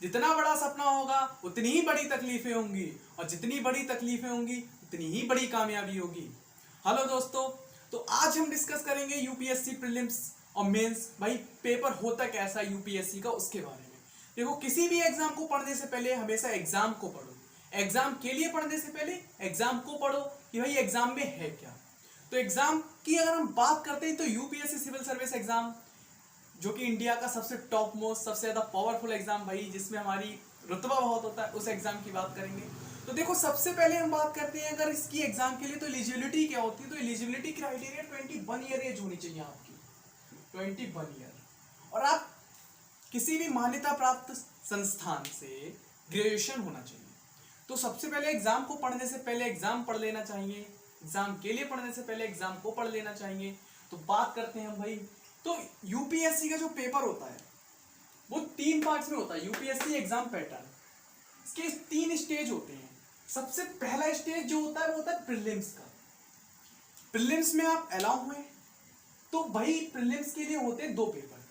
जितना बड़ा सपना होगा उतनी ही बड़ी तकलीफें होंगी, और जितनी बड़ी तकलीफें होंगी उतनी ही बड़ी कामयाबी होगी। हेलो दोस्तों, तो आज हम डिस्कस करेंगे यूपीएससी प्रीलिम्स और मेंस। भाई पेपर होता कैसा है यूपीएससी का, उसके बारे में। देखो, किसी भी एग्जाम को पढ़ने से पहले हमेशा एग्जाम को पढ़ो। एग्जाम के लिए पढ़ने से पहले एग्जाम को पढ़ो कि भाई एग्जाम में है क्या। तो एग्जाम की अगर हम बात करते हैं तो यूपीएससी सिविल सर्विस एग्जाम, जो कि इंडिया का सबसे टॉप मोस्ट, सबसे ज्यादा पावरफुल एग्जाम भाई, जिसमें हमारी रुतबा बहुत होता है, उस एग्जाम की बात करेंगे। तो देखो, सबसे पहले हम बात करते हैं अगर इसकी एग्जाम के लिए, तो एलिजिबिलिटी क्या होती है। तो एलिजिबिलिटी क्राइटेरिया 21 ईयर एज होनी चाहिए आपकी, 21 ईयर, और आप किसी भी मान्यता प्राप्त संस्थान से ग्रेजुएशन होना चाहिए। तो सबसे पहले एग्जाम को पढ़ने से पहले एग्जाम पढ़ लेना चाहिए, एग्जाम के लिए पढ़ने से पहले एग्जाम को पढ़ लेना चाहिए। तो बात करते हैं हम भाई, तो यूपीएससी का जो पेपर होता है वो 3 पार्ट्स में होता है। यूपीएससी एग्जाम पैटर्न, इसके 3 स्टेज होते हैं। सबसे पहला स्टेज जो होता है वो होता है प्रीलिम्स का। प्रीलिम्स में आप अलाउ हुए, तो भाई प्रीलिम्स के लिए होते हैं 2 पेपर।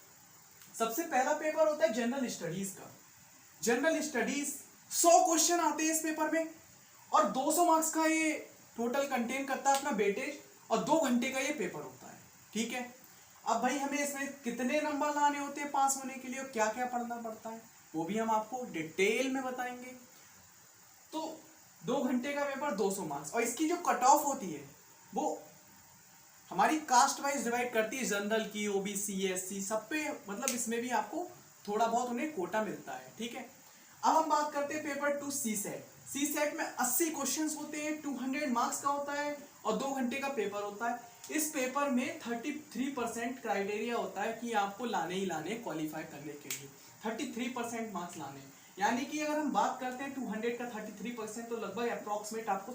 सबसे पहला पेपर होता है जनरल स्टडीज का। जनरल स्टडीज 100 क्वेश्चन आते हैं इस पेपर में, और 200 मार्क्स का ये टोटल कंटेन करता है अपना वेटेज, और 2 घंटे का ये पेपर होता है। ठीक है, अब भाई हमें इसमें कितने नंबर लाने होते हैं पास होने के लिए, और क्या क्या पढ़ना पड़ता है, वो भी हम आपको डिटेल में बताएंगे। तो 2 घंटे का पेपर, 200 मार्क्स, और इसकी जो कट ऑफ होती है वो हमारी कास्ट वाइज डिवाइड करती है, जनरल की, ओबीसी, एससी, सब पे, मतलब इसमें भी आपको थोड़ा बहुत उन्हें कोटा मिलता है। ठीक है, अब हम बात करते हैं पेपर 2 सी सेट। सी सेट में 80 क्वेश्चंस होते हैं, 200 मार्क्स का होता है, और 2 घंटे का पेपर होता है। इस पेपर में 33% क्राइटेरिया होता है कि आपको लाने ही लाने, क्वालिफाई करने के लिए 33% मार्क्स लाने। यानी कि अगर हम बात करते हैं 200 का 33%, तो लगभग अप्रॉक्सीमेट आपको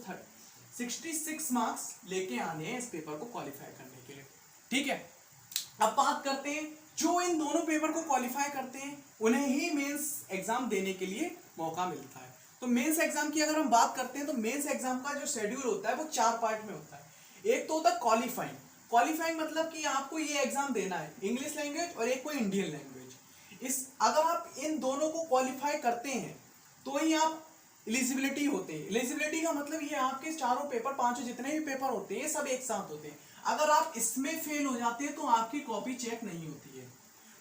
66 मार्क्स लेके आने हैं इस पेपर को क्वालिफाई करने के लिए। ठीक है, अब बात करते हैं जो इन दोनों पेपर को क्वालिफाई करते हैं उन्हें ही मेंस एग्जाम देने के लिए मौका मिलता है। तो मेंस एग्जाम की अगर हम बात करते हैं तो मेंस एग्जाम का जो शेड्यूल होता है वो 4 पार्ट में होता है। एक तो होता है क्वालिफाइंग। क्वालिफाइंग मतलब कि आपको ये एग्जाम देना है इंग्लिश लैंग्वेज और एक कोई इंडियन लैंग्वेज। इस अगर आप इन दोनों को क्वालिफाई करते हैं तो ही आप एलिजिबिलिटी होते हैं। एलिजिबिलिटी का मतलब ये आपके चारों पेपर, 5 जितने भी पेपर होते हैं सब एक साथ होते हैं। अगर आप इसमें फेल हो जाते हैं तो आपकी कॉपी चेक नहीं होती है।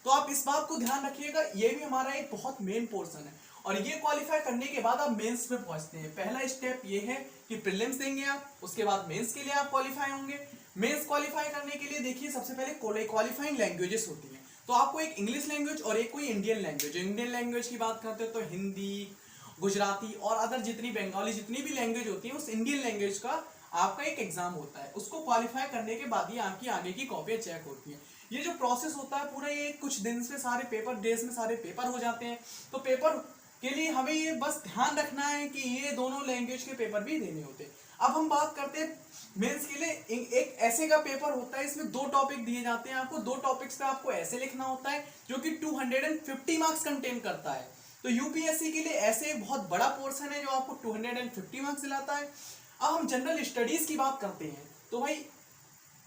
तो आप इस बात को ध्यान रखिएगा, ये भी हमारा एक बहुत मेन पोर्शन है। और ये क्वालिफाई करने के बाद आप मेंस में पहुंचते हैं। पहला स्टेप ये है कि प्रीलिम्स देंगे आप, उसके बाद मेंस के लिए आप क्वालिफाई होंगे। मेंस क्वालिफाई करने के लिए देखिए सबसे पहले क्वालिफाइंग लैंग्वेजेस होती हैं। तो आपको एक इंग्लिश लैंग्वेज और एक कोई इंडियन लैंग्वेज। इंडियन लैंग्वेज की बात करते हैं तो हिंदी, गुजराती और अदर जितनी, बंगाली, जितनी भी लैंग्वेज होती है, उस इंडियन लैंग्वेज का आपका एक एग्जाम होता है। उसको क्वालिफाई करने के बाद ही आपकी आगे की कॉपियां चेक होती हैं। ये जो प्रोसेस होता है पूरा, ये कुछ दिन से सारे पेपर, डेज में सारे पेपर हो जाते हैं। तो पेपर के लिए हमें ये बस ध्यान रखना है कि ये दोनों लैंग्वेज के पेपर भी देने होते हैं। अब हम बात करते हैं मेंस के लिए। एक ऐसे का पेपर होता है, इसमें 2 टॉपिक दिए जाते हैं आपको। 2 टॉपिक्स पे आपको ऐसे लिखना होता है जो कि 250 मार्क्स कंटेन करता है। तो यूपीएससी के लिए ऐसे बहुत बड़ा पोर्शन है जो आपको 250 मार्क्स दिलाता है। अब हम जनरल स्टडीज की बात करते हैं तो भाई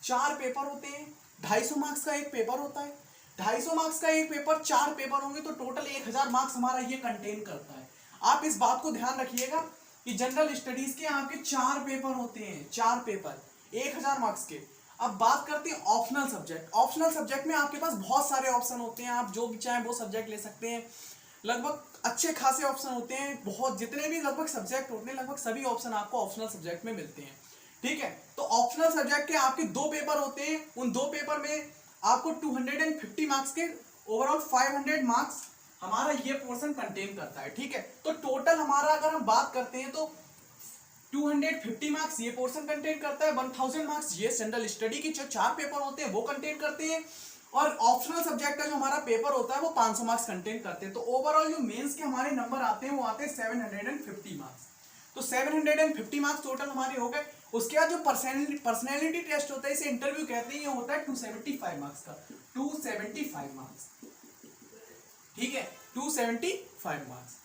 4 पेपर होते हैं, 250 मार्क्स का एक पेपर होता है। 250 मार्क्स का एक पेपर, 4 पेपर होंगे तो टोटल 1000 मार्क्स हमारा ये कंटेन करता है। आप इस बात को ध्यान रखिएगा कि जनरल स्टडीज के आपके 4 पेपर होते हैं, 4 पेपर 1000 मार्क्स के। अब बात करते हैं ऑप्शनल सब्जेक्ट। ऑप्शनल सब्जेक्ट में आपके पास बहुत सारे ऑप्शन होते हैं, आप जो भी चाहें वो सब्जेक्ट ले सकते हैं। लगभग अच्छे खासे ऑप्शन होते हैं, बहुत जितने भी लगभग सब्जेक्ट होते हैं, लगभग सभी ऑप्शन आपको ऑप्शनल सब्जेक्ट में मिलते हैं। ठीक है, तो ऑप्शनल सब्जेक्ट के आपके 2 पेपर होते हैं। उन 2 पेपर में आपको 250 मार्क्स के ओवरऑल 500 मार्क्स हमारा ये पोर्शन कंटेन करता है। ठीक है, तो टोटल हमारा अगर हम बात करते हैं तो 250 मार्क्स ये पोर्शन कंटेन करता है, 1000 मार्क्स ये जनरल स्टडी के जो 4 पेपर होते हैं वो कंटेन करते हैं, और ऑप्शनल सब्जेक्ट का जो हमारा पेपर होता है वो 500 मार्क्स कंटेन करते हैं। तो ओवरऑल जो मेंस के हमारे नंबर आते हैं वो आते हैं 750 मार्क्स। तो 750 मार्क्स टोटल हमारे हो गए। उसके बाद जो पर्सनैलिटी टेस्ट होता है, इसे इंटरव्यू कहते हैं, ये होता है 275 मार्क्स का, 275 मार्क्स। ठीक है, 275 मार्क्स।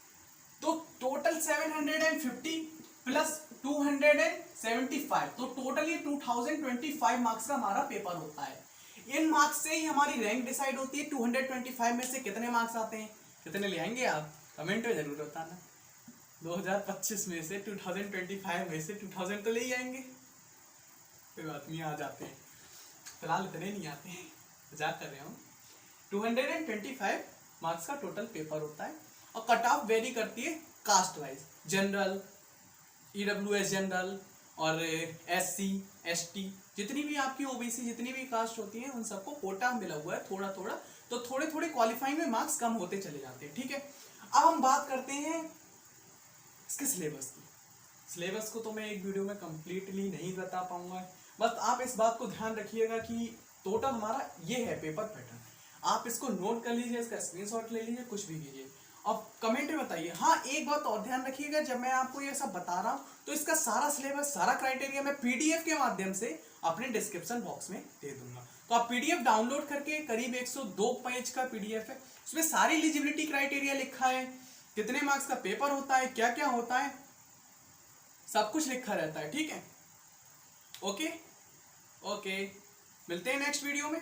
तो टोटल 750 प्लस 275, तो टोटल ये 2025 मार्क्स का हमारा पेपर होता है। इन मार्क्स से ही हमारी रैंक डिसाइड होती है। 225 में से कितने मार्क्स आते हैं, कितने ले आएंगे आप? कमेंट में जरूर बताना। 2025 में से 2025 में से 2000 तो ले ही आएंगे, कोई बात नहीं, आ जाते हैं, फिलहाल इतने नहीं आते हैं, मजाक कर रहे हूँ। 225 मार्क्स का टोटल पेपर होता है और कट ऑफ वेरी करती है caste wise, general, EWS general और एससी एसटी, जितनी भी आपकी ओबीसी जितनी भी कास्ट होती है उन सबको कोटा मिला हुआ है थोड़ा थोड़ा, तो थोड़े थोड़े क्वालिफाइंग में मार्क्स कम होते चले जाते हैं, ठीक है। अब हम बात करते हैं इसके सिलेबस की। सिलेबस को तो मैं एक वीडियो में कंप्लीटली नहीं बता पाऊंगा, बस आप इस बात को ध्यान रखिएगा कि टोटल हमारा ये है पेपर पैटर्न, आप इसको नोट कर लीजिए, इसका स्क्रीनशॉट ले लीजिए, कुछ भी कीजिए। अब कमेंट में बताइए। हाँ, एक बात और ध्यान रखिएगा, जब मैं आपको ये सब बता रहा हूँ तो इसका सारा सिलेबस, सारा क्राइटेरिया मैं पीडीएफ के माध्यम से अपने डिस्क्रिप्शन बॉक्स में दे दूंगा, तो आप पीडीएफ डाउनलोड करके, करीब 102 पेज का पीडीएफ है, उसमें सारी एलिजिबिलिटी क्राइटेरिया लिखा है, कितने मार्क्स का पेपर होता है, क्या क्या होता है, सब कुछ लिखा रहता है, ठीक है। ओके ओके, मिलते हैं नेक्स्ट वीडियो में।